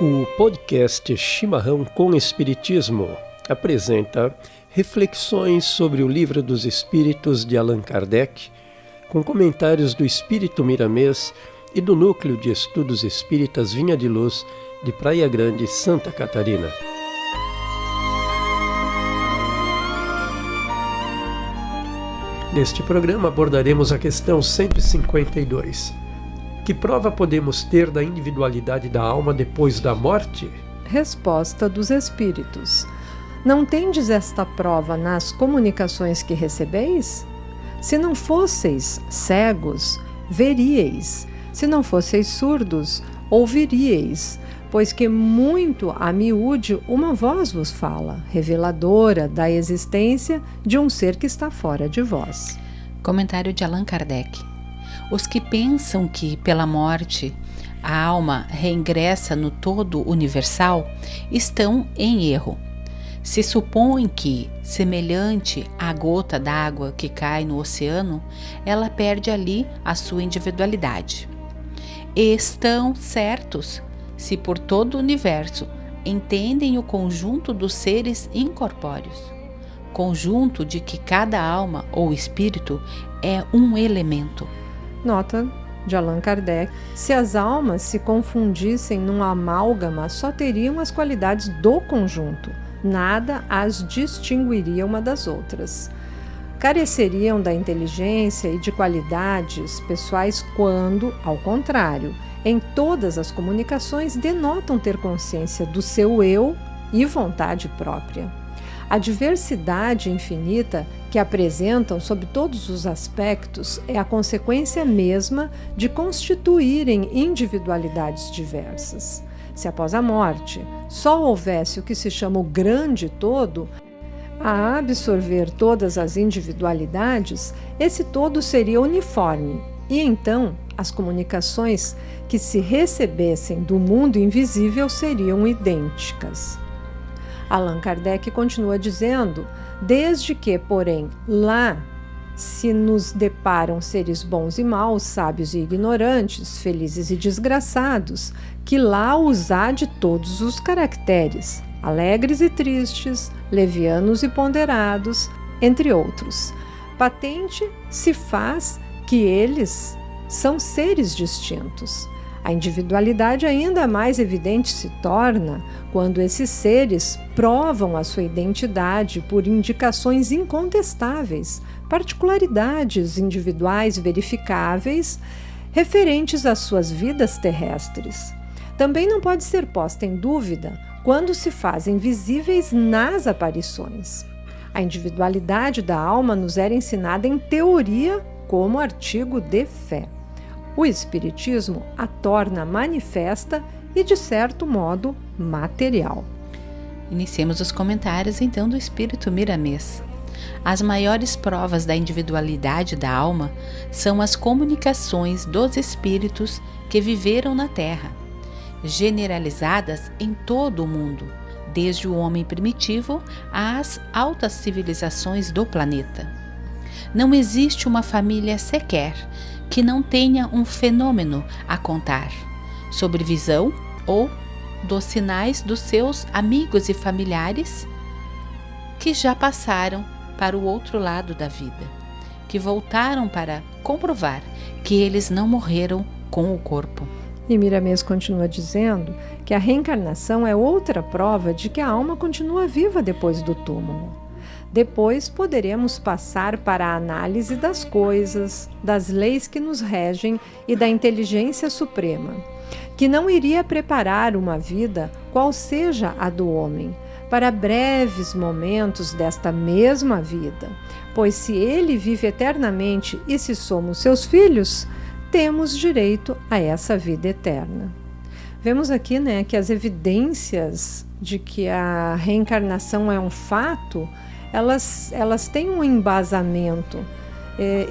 O podcast Chimarrão com Espiritismo apresenta reflexões sobre o Livro dos Espíritos de Allan Kardec, com comentários do Espírito Miramês e do Núcleo de Estudos Espíritas Vinha de Luz, de Praia Grande, Santa Catarina. Neste programa abordaremos a questão 152. Que prova podemos ter da individualidade da alma depois da morte? Resposta dos Espíritos. Não tendes esta prova nas comunicações que recebeis? Se não fosseis cegos, veríeis. Se não fosseis surdos, ouviríeis. Pois que muito a miúde uma voz vos fala, reveladora da existência de um ser que está fora de vós. Comentário de Allan Kardec. Os que pensam que, pela morte, a alma reingressa no todo universal, estão em erro. Se supõem que, semelhante à gota d'água que cai no oceano, ela perde ali a sua individualidade. E estão certos se por todo o universo entendem o conjunto dos seres incorpóreos, conjunto de que cada alma ou espírito é um elemento. Nota de Allan Kardec: se as almas se confundissem num amálgama, só teriam as qualidades do conjunto, nada as distinguiria uma das outras. Careceriam da inteligência e de qualidades pessoais quando, ao contrário, em todas as comunicações denotam ter consciência do seu eu e vontade própria. A diversidade infinita que apresentam sob todos os aspectos é a consequência mesma de constituírem individualidades diversas. Se após a morte só houvesse o que se chama o grande todo, a absorver todas as individualidades, esse todo seria uniforme, e então as comunicações que se recebessem do mundo invisível seriam idênticas. Allan Kardec continua dizendo: desde que, porém, lá se nos deparam seres bons e maus, sábios e ignorantes, felizes e desgraçados, que lá os há de todos os caracteres, alegres e tristes, levianos e ponderados, entre outros. Patente se faz que eles são seres distintos. A individualidade ainda mais evidente se torna quando esses seres provam a sua identidade por indicações incontestáveis, particularidades individuais verificáveis referentes às suas vidas terrestres. Também não pode ser posta em dúvida quando se fazem visíveis nas aparições. A individualidade da alma nos era ensinada em teoria como artigo de fé. O Espiritismo a torna manifesta e, de certo modo, material. Iniciemos os comentários, então, do Espírito Miramês. As maiores provas da individualidade da alma são as comunicações dos espíritos que viveram na Terra, generalizadas em todo o mundo, desde o homem primitivo às altas civilizações do planeta. Não existe uma família sequer que não tenha um fenômeno a contar, sobre visão ou dos sinais dos seus amigos e familiares que já passaram para o outro lado da vida, que voltaram para comprovar que eles não morreram com o corpo. E Miramês continua dizendo que a reencarnação é outra prova de que a alma continua viva depois do túmulo. Depois poderemos passar para a análise das coisas, das leis que nos regem e da inteligência suprema, que não iria preparar uma vida qual seja a do homem, para breves momentos desta mesma vida, pois se ele vive eternamente e se somos seus filhos, temos direito a essa vida eterna. Vemos aqui, que as evidências de que a reencarnação é um fato, elas têm um embasamento,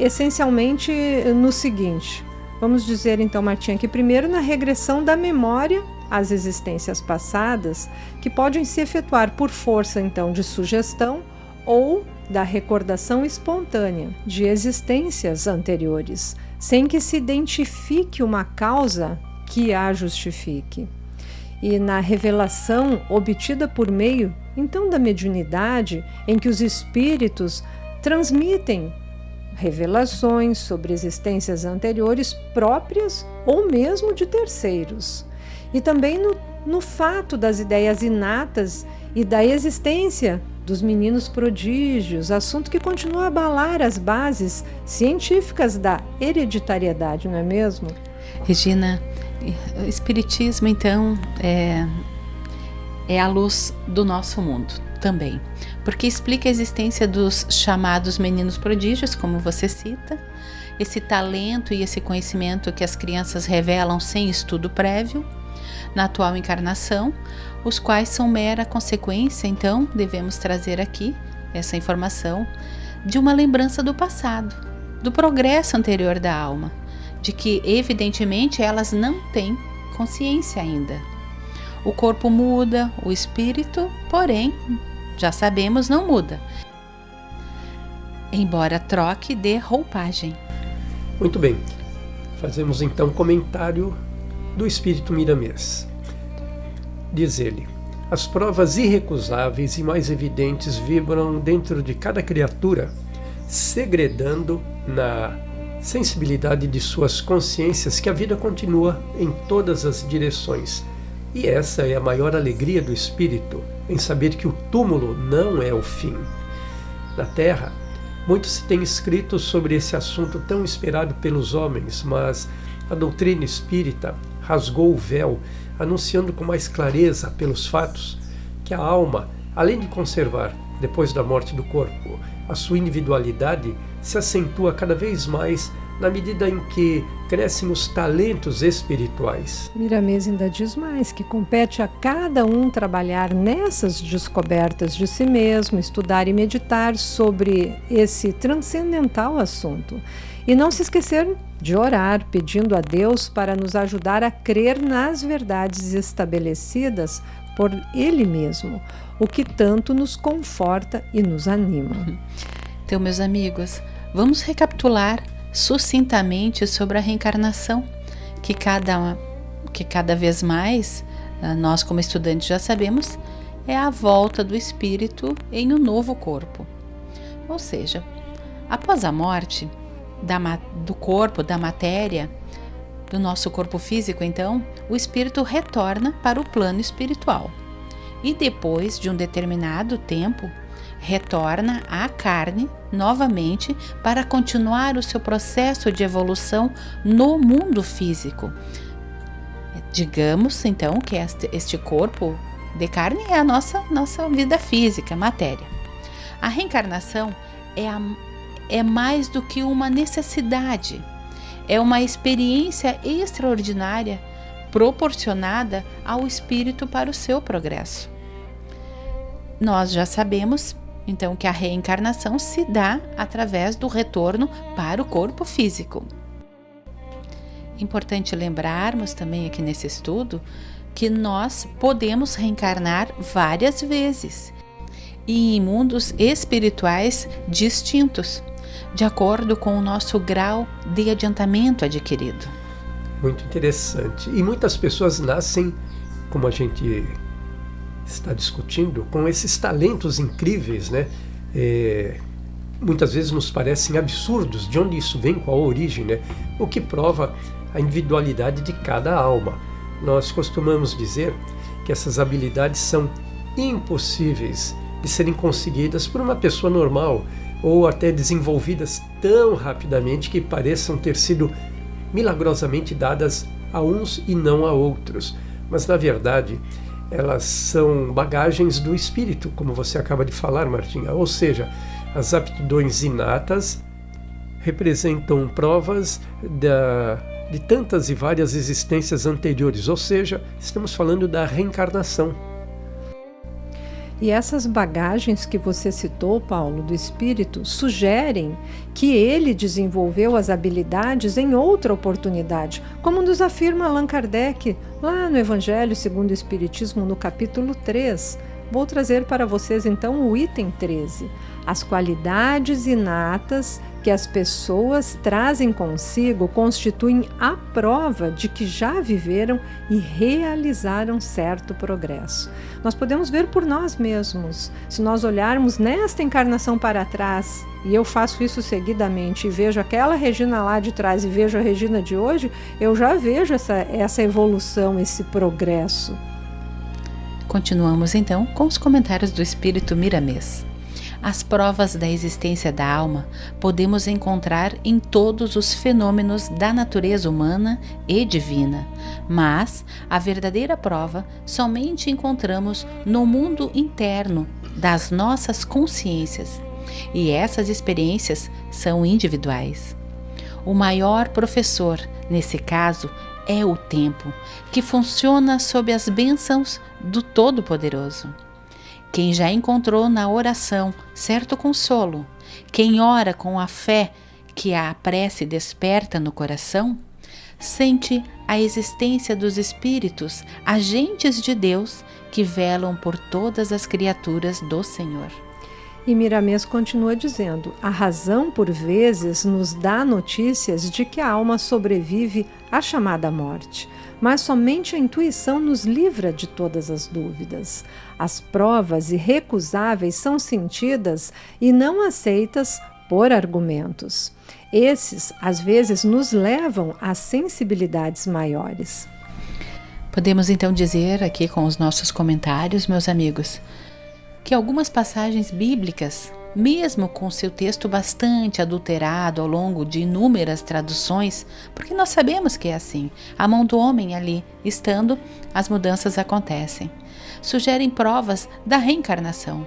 essencialmente no seguinte. Vamos dizer então, Martinha, que primeiro na regressão da memória às existências passadas, que podem se efetuar por força então de sugestão ou da recordação espontânea de existências anteriores, sem que se identifique uma causa que a justifique. e na revelação obtida por meio, então, da mediunidade, em que os espíritos transmitem revelações sobre existências anteriores próprias ou mesmo de terceiros. E também no fato das ideias inatas e da existência dos meninos prodígios, assunto que continua a abalar as bases científicas da hereditariedade, não é mesmo? Regina, o Espiritismo, então, é a luz do nosso mundo também, porque explica a existência dos chamados meninos prodígios, como você cita, esse talento e esse conhecimento que as crianças revelam sem estudo prévio na atual encarnação, os quais são mera consequência, então, devemos trazer aqui essa informação de uma lembrança do passado, do progresso anterior da alma, de que, evidentemente, elas não têm consciência ainda. O corpo muda, o espírito, porém, já sabemos, não muda, embora troque de roupagem. Muito bem, fazemos então comentário do espírito Miramês. Diz ele: as provas irrecusáveis e mais evidentes vibram dentro de cada criatura, segredando na sensibilidade de suas consciências que a vida continua em todas as direções. E essa é a maior alegria do espírito, em saber que o túmulo não é o fim. Na Terra, muito se tem escrito sobre esse assunto tão esperado pelos homens, mas a doutrina espírita rasgou o véu, anunciando com mais clareza pelos fatos que a alma, além de conservar, depois da morte do corpo, a sua individualidade, se acentua cada vez mais na medida em que crescem os talentos espirituais. Miramês ainda diz mais que compete a cada um trabalhar nessas descobertas de si mesmo, estudar e meditar sobre esse transcendental assunto. E não se esquecer de orar, pedindo a Deus para nos ajudar a crer nas verdades estabelecidas por Ele mesmo, o que tanto nos conforta e nos anima. Então, meus amigos, vamos recapitular sucintamente sobre a reencarnação, que cada vez mais, nós como estudantes já sabemos, é a volta do espírito em um novo corpo. Ou seja, após a morte do corpo, da matéria, do nosso corpo físico, então, o espírito retorna para o plano espiritual. E depois de um determinado tempo, retorna à carne novamente para continuar o seu processo de evolução no mundo físico. Digamos, então, que este corpo de carne é a nossa vida física, matéria. A reencarnação é mais do que uma necessidade, é uma experiência extraordinária proporcionada ao espírito para o seu progresso. Nós já sabemos, então, que a reencarnação se dá através do retorno para o corpo físico. Importante lembrarmos também aqui nesse estudo que nós podemos reencarnar várias vezes e em mundos espirituais distintos, de acordo com o nosso grau de adiantamento adquirido. Muito interessante. E muitas pessoas nascem, como a gente está discutindo, com esses talentos incríveis, né? Muitas vezes nos parecem absurdos. De onde isso vem, qual a origem, né? O que prova a individualidade de cada alma. Nós costumamos dizer que essas habilidades são impossíveis de serem conseguidas por uma pessoa normal, ou até desenvolvidas tão rapidamente que pareçam ter sido milagrosamente dadas a uns e não a outros. Mas, na verdade, elas são bagagens do espírito, como você acaba de falar, Martinha. Ou seja, as aptidões inatas representam provas de tantas e várias existências anteriores. Ou seja, estamos falando da reencarnação. E essas bagagens que você citou, Paulo, do espírito, sugerem que ele desenvolveu as habilidades em outra oportunidade, como nos afirma Allan Kardec, lá no Evangelho segundo o Espiritismo, no capítulo 3. Vou trazer para vocês, então, o item 13. As qualidades inatas que que as pessoas trazem consigo constituem a prova de que já viveram e realizaram certo progresso. Nós podemos ver por nós mesmos. Se nós olharmos nesta encarnação para trás, e eu faço isso seguidamente, e vejo aquela Regina lá de trás e vejo a Regina de hoje, eu já vejo essa evolução, esse progresso. Continuamos então com os comentários do Espírito Miramês. As provas da existência da alma podemos encontrar em todos os fenômenos da natureza humana e divina, mas a verdadeira prova somente encontramos no mundo interno das nossas consciências, e essas experiências são individuais. O maior professor, nesse caso, é o tempo, que funciona sob as bênçãos do Todo-Poderoso. Quem já encontrou na oração certo consolo, quem ora com a fé que a prece desperta no coração, sente a existência dos espíritos, agentes de Deus, que velam por todas as criaturas do Senhor. E Miramês continua dizendo: a razão, por vezes, nos dá notícias de que a alma sobrevive à chamada morte, mas somente a intuição nos livra de todas as dúvidas. As provas irrecusáveis são sentidas e não aceitas por argumentos. Esses, às vezes, nos levam a sensibilidades maiores. Podemos então dizer aqui com os nossos comentários, meus amigos, que algumas passagens bíblicas, mesmo com seu texto bastante adulterado ao longo de inúmeras traduções, porque nós sabemos que é assim, a mão do homem ali estando, as mudanças acontecem, sugerem provas da reencarnação.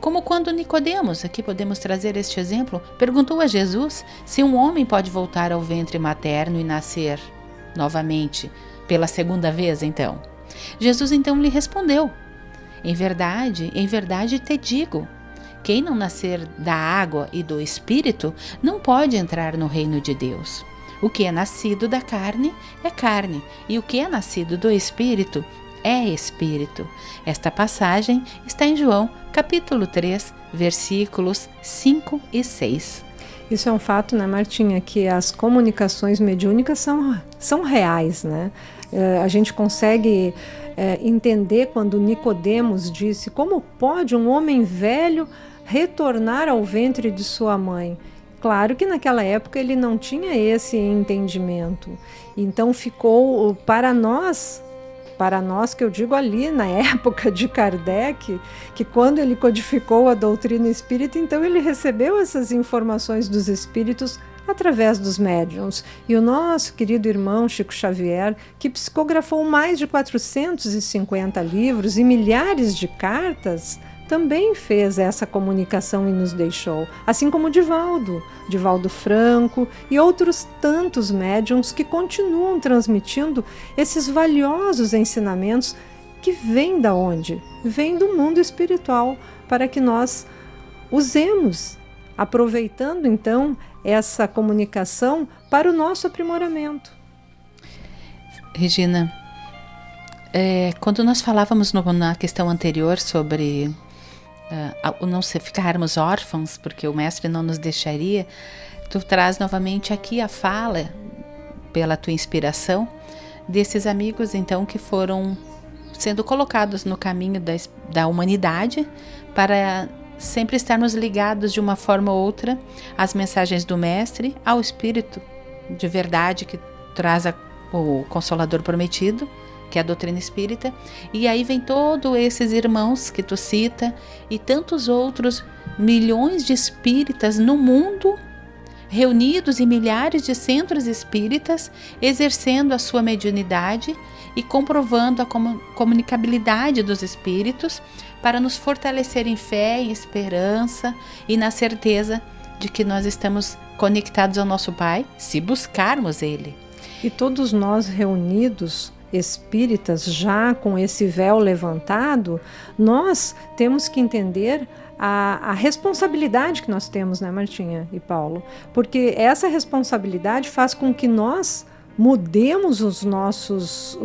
Como quando Nicodemos, aqui podemos trazer este exemplo, perguntou a Jesus se um homem pode voltar ao ventre materno e nascer novamente, pela segunda vez então. Jesus então lhe respondeu: em verdade te digo, quem não nascer da água e do Espírito não pode entrar no reino de Deus. O que é nascido da carne é carne, e o que é nascido do Espírito é Espírito. Esta passagem está em João, capítulo 3, versículos 5 e 6. Isso é um fato, né, Martinha, que as comunicações mediúnicas são reais, né? A gente consegue entender quando Nicodemos disse: como pode um homem velho retornar ao ventre de sua mãe? Claro que naquela época ele não tinha esse entendimento. Então ficou para nós que eu digo ali na época de Kardec, que quando ele codificou a doutrina espírita, então ele recebeu essas informações dos espíritos através dos médiuns. E o nosso querido irmão Chico Xavier, que psicografou mais de 450 livros e milhares de cartas, também fez essa comunicação e nos deixou, assim como Divaldo Franco e outros tantos médiuns que continuam transmitindo esses valiosos ensinamentos que vêm da onde? Vêm do mundo espiritual, para que nós usemos, aproveitando então essa comunicação para o nosso aprimoramento. Regina, quando nós falávamos na questão anterior sobre não ficarmos órfãos, porque o mestre não nos deixaria, tu traz novamente aqui a fala, pela tua inspiração, desses amigos então que foram sendo colocados no caminho da humanidade para sempre estarmos ligados de uma forma ou outra às mensagens do mestre, ao Espírito de verdade que traz o Consolador Prometido, que é a doutrina espírita. E aí vem todos esses irmãos que tu cita e tantos outros milhões de espíritas no mundo, reunidos em milhares de centros espíritas, exercendo a sua mediunidade e comprovando a comunicabilidade dos espíritos para nos fortalecer em fé, em esperança e na certeza de que nós estamos conectados ao nosso Pai, se buscarmos Ele. E todos nós reunidos, espíritas, já com esse véu levantado, nós temos que entender a responsabilidade que nós temos, né, Martinha e Paulo? Porque essa responsabilidade faz com que nós mudemos os nossos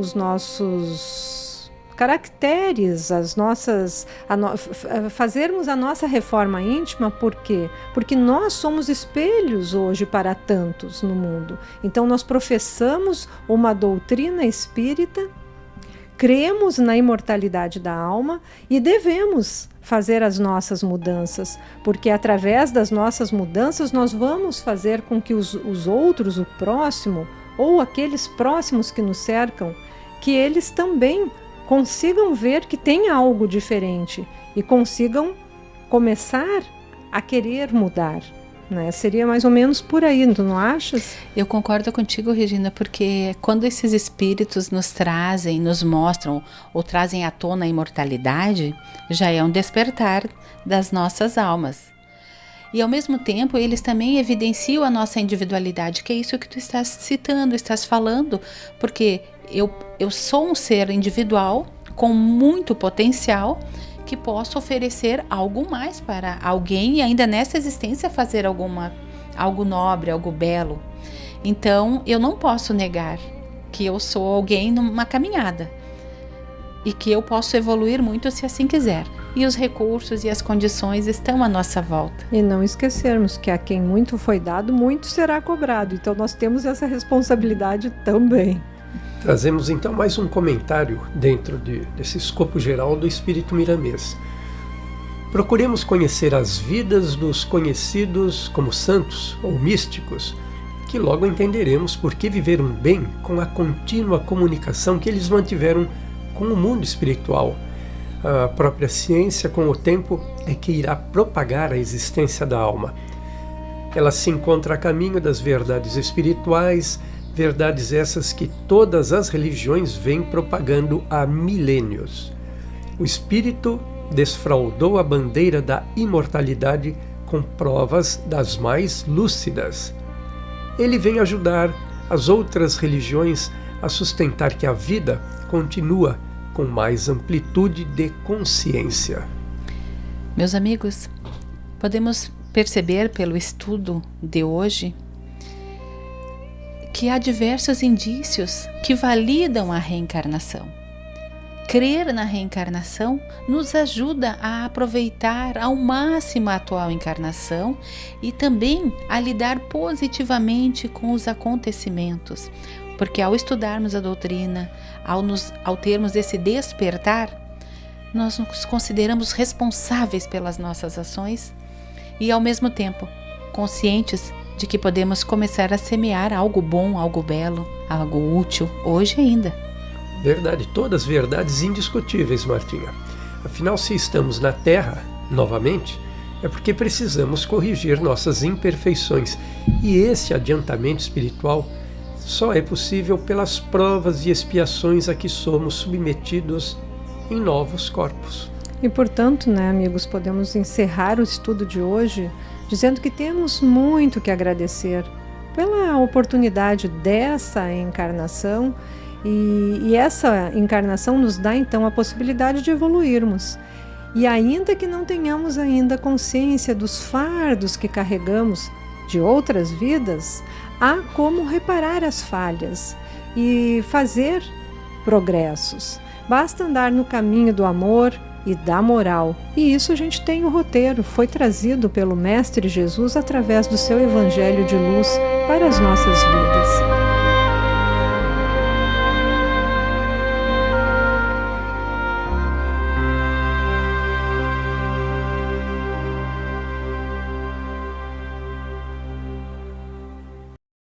caracteres, fazermos a nossa reforma íntima. Por quê? Porque nós somos espelhos hoje para tantos no mundo. Então nós professamos uma doutrina espírita, cremos na imortalidade da alma e devemos fazer as nossas mudanças, porque através das nossas mudanças nós vamos fazer com que os outros, o próximo, ou aqueles próximos que nos cercam, que eles também consigam ver que tem algo diferente e consigam começar a querer mudar, né? Seria mais ou menos por aí, tu não achas? Eu concordo contigo, Regina, porque quando esses espíritos nos trazem, nos mostram ou trazem à tona a imortalidade, já é um despertar das nossas almas. E ao mesmo tempo eles também evidenciam a nossa individualidade, que é isso que tu estás citando, estás falando, porque eu sou um ser individual com muito potencial que posso oferecer algo mais para alguém e ainda nessa existência fazer algo nobre, algo belo. Então eu não posso negar que eu sou alguém numa caminhada e que eu posso evoluir muito se assim quiser. E os recursos e as condições estão à nossa volta. E não esquecermos que a quem muito foi dado, muito será cobrado. Então nós temos essa responsabilidade também. Trazemos então mais um comentário dentro desse escopo geral do Espírito Miramês. Procuremos conhecer as vidas dos conhecidos como santos ou místicos, que logo entenderemos por que viveram bem com a contínua comunicação que eles mantiveram com o mundo espiritual. A própria ciência, com o tempo, é que irá propagar a existência da alma. Ela se encontra a caminho das verdades espirituais, verdades essas que todas as religiões vêm propagando há milênios. O espírito desfraldou a bandeira da imortalidade com provas das mais lúcidas. Ele vem ajudar as outras religiões a sustentar que a vida continua com mais amplitude de consciência. Meus amigos, podemos perceber pelo estudo de hoje que há diversos indícios que validam a reencarnação. Crer na reencarnação nos ajuda a aproveitar ao máximo a atual encarnação e também a lidar positivamente com os acontecimentos, porque ao estudarmos a doutrina, ao termos esse despertar, nós nos consideramos responsáveis pelas nossas ações e ao mesmo tempo conscientes de que podemos começar a semear algo bom, algo belo, algo útil, hoje ainda. Verdade, todas verdades indiscutíveis, Martinha. Afinal, se estamos na Terra, novamente, é porque precisamos corrigir nossas imperfeições. E esse adiantamento espiritual só é possível pelas provas e expiações a que somos submetidos em novos corpos. E portanto, amigos, podemos encerrar o estudo de hoje dizendo que temos muito que agradecer pela oportunidade dessa encarnação e essa encarnação nos dá então a possibilidade de evoluirmos. E ainda que não tenhamos ainda consciência dos fardos que carregamos de outras vidas, há como reparar as falhas e fazer progressos. Basta andar no caminho do amor e da moral. E isso a gente tem o roteiro, foi trazido pelo Mestre Jesus através do seu Evangelho de luz para as nossas vidas.